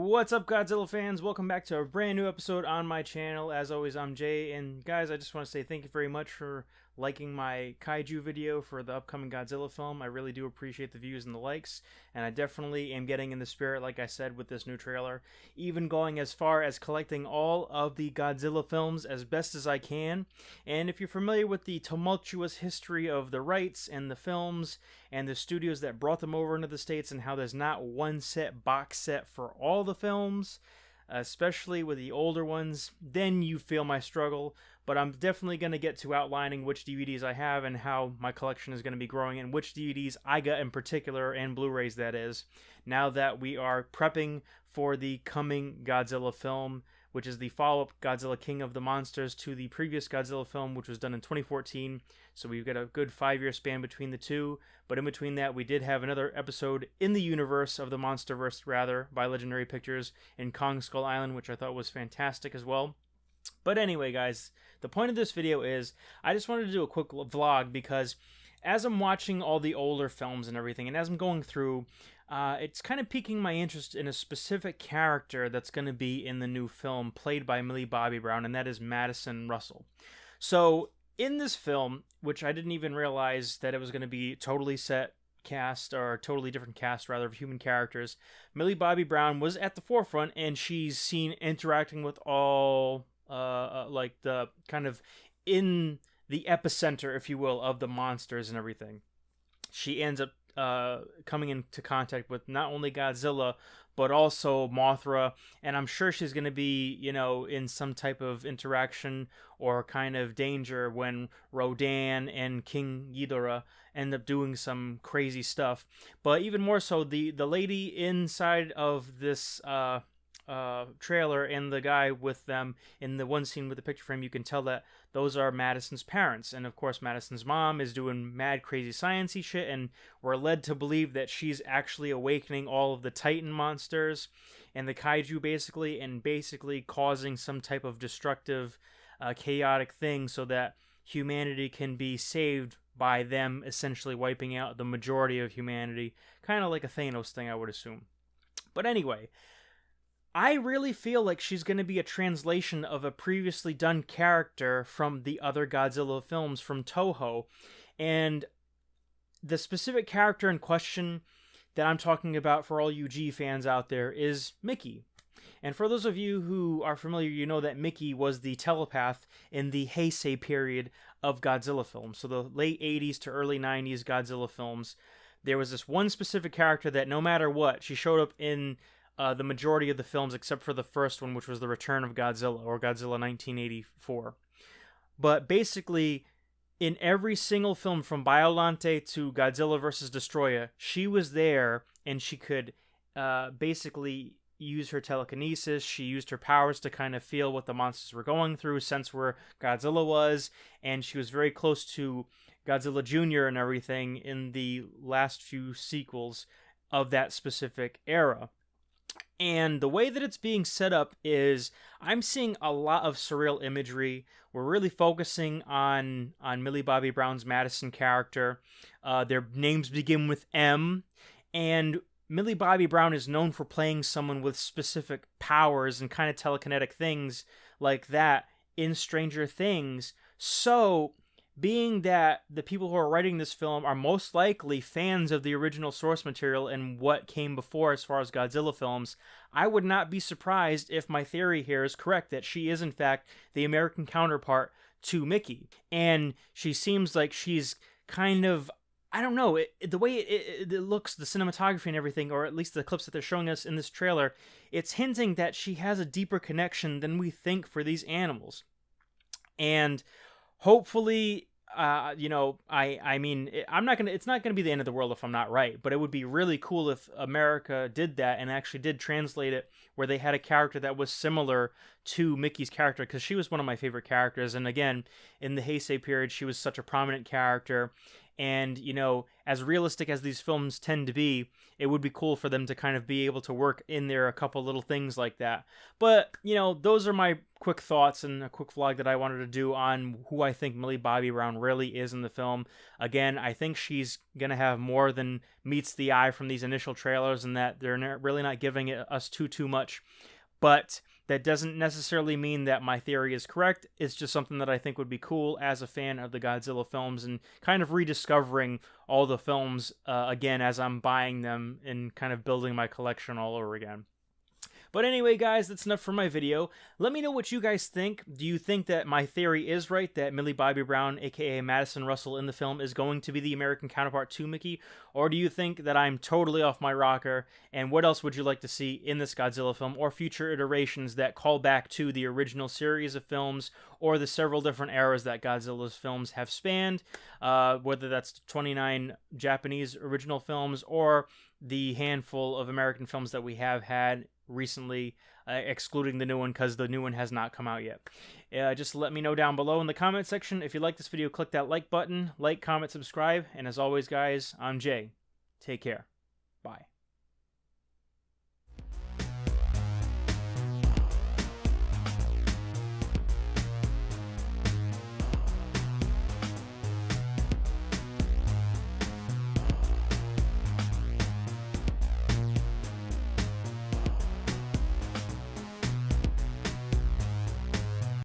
What's up, Godzilla fans? Welcome back to a brand new episode on my channel. As always, I'm Jay, and guys, I just want to say thank you very much for liking my kaiju video for the upcoming Godzilla film. I really do appreciate the views and the likes, and I definitely am getting in the spirit, like I said, with this new trailer, even going as far as collecting all of the Godzilla films as best as I can. And if you're familiar with the tumultuous history of the rights and the films and the studios that brought them over into the States, and how there's not one box set for all the films, especially with the older ones, then you feel my struggle. But I'm definitely going to get to outlining which DVDs I have and how my collection is going to be growing, and which DVDs I got in particular, and Blu-rays that is, now that we are prepping for the coming Godzilla film, which is the follow-up Godzilla King of the Monsters to the previous Godzilla film, which was done in 2014. So we've got a good 5-year span between the two. But in between that, we did have another episode in the universe of the Monsterverse, rather, by Legendary Pictures in Kong Skull Island, which I thought was fantastic as well. But anyway, guys, the point of this video is I just wanted to do a quick vlog because as I'm watching all the older films and everything, and as I'm going through, it's kind of piquing my interest in a specific character that's going to be in the new film played by Millie Bobby Brown, and that is Madison Russell. So in this film, which I didn't even realize that it was going to be totally set cast, or totally different cast rather, of human characters, Millie Bobby Brown was at the forefront, and she's seen interacting with all like the kind of in the epicenter, if you will, of the monsters and everything. She ends up coming into contact with not only Godzilla, but also Mothra, and I'm sure she's going to be, you know, in some type of interaction or kind of danger when Rodan and King Ghidorah end up doing some crazy stuff. But even more so, the lady inside of this trailer and the guy with them in the one scene with the picture frame, you can tell that those are Madison's parents. And of course, Madison's mom is doing mad crazy sciencey shit, and we're led to believe that she's actually awakening all of the Titan monsters and the kaiju basically causing some type of destructive chaotic thing so that humanity can be saved by them essentially wiping out the majority of humanity, kind of like a Thanos thing, I would assume. But anyway, I really feel like she's going to be a translation of a previously done character from the other Godzilla films from Toho. And the specific character in question that I'm talking about for all you G fans out there is Mickey. And for those of you who are familiar, you know that Mickey was the telepath in the Heisei period of Godzilla films. So the late 80s to early 90s Godzilla films. There was this one specific character that no matter what, she showed up in the majority of the films except for the first one, which was The Return of Godzilla, or Godzilla 1984. But basically, in every single film from Biollante to Godzilla vs. Destroyer, she was there, and she could basically use her telekinesis. She used her powers to kind of feel what the monsters were going through, sense where Godzilla was, and she was very close to Godzilla Jr. and everything in the last few sequels of that specific era. And the way that it's being set up is I'm seeing a lot of surreal imagery. We're really focusing on Millie Bobby Brown's Madison character. Their names begin with M, and Millie Bobby Brown is known for playing someone with specific powers and kind of telekinetic things like that in Stranger Things. So, being that the people who are writing this film are most likely fans of the original source material and what came before as far as Godzilla films, I would not be surprised if my theory here is correct, that she is in fact the American counterpart to Mickey. And she seems like she's kind of, I don't know, the way it looks, the cinematography and everything, or at least the clips that they're showing us in this trailer, it's hinting that she has a deeper connection than we think for these animals. And hopefully, you know, I mean, it's not gonna be the end of the world if I'm not right, but it would be really cool if America did that and actually did translate it where they had a character that was similar to Mickey's character, because she was one of my favorite characters, and again, in the Heisei period, she was such a prominent character, And, you know, as realistic as these films tend to be, it would be cool for them to kind of be able to work in there a couple little things like that. But, you know, those are my quick thoughts and a quick vlog that I wanted to do on who I think Millie Bobby Brown really is in the film. Again, I think she's going to have more than meets the eye from these initial trailers, and that they're really not giving us too much. But that doesn't necessarily mean that my theory is correct. It's just something that I think would be cool as a fan of the Godzilla films, and kind of rediscovering all the films again as I'm buying them and kind of building my collection all over again. But anyway, guys, that's enough for my video. Let me know what you guys think. Do you think that my theory is right, that Millie Bobby Brown, aka Madison Russell in the film, is going to be the American counterpart to Mickey? Or do you think that I'm totally off my rocker? And what else would you like to see in this Godzilla film, or future iterations that call back to the original series of films, or the several different eras that Godzilla's films have spanned, whether that's 29 Japanese original films, or the handful of American films that we have had recently, excluding the new one because the new one has not come out yet. Just let me know down below in the comment section. If you like this video, click that like button, comment, subscribe, and as always, guys, I'm Jay. Take care. Bye.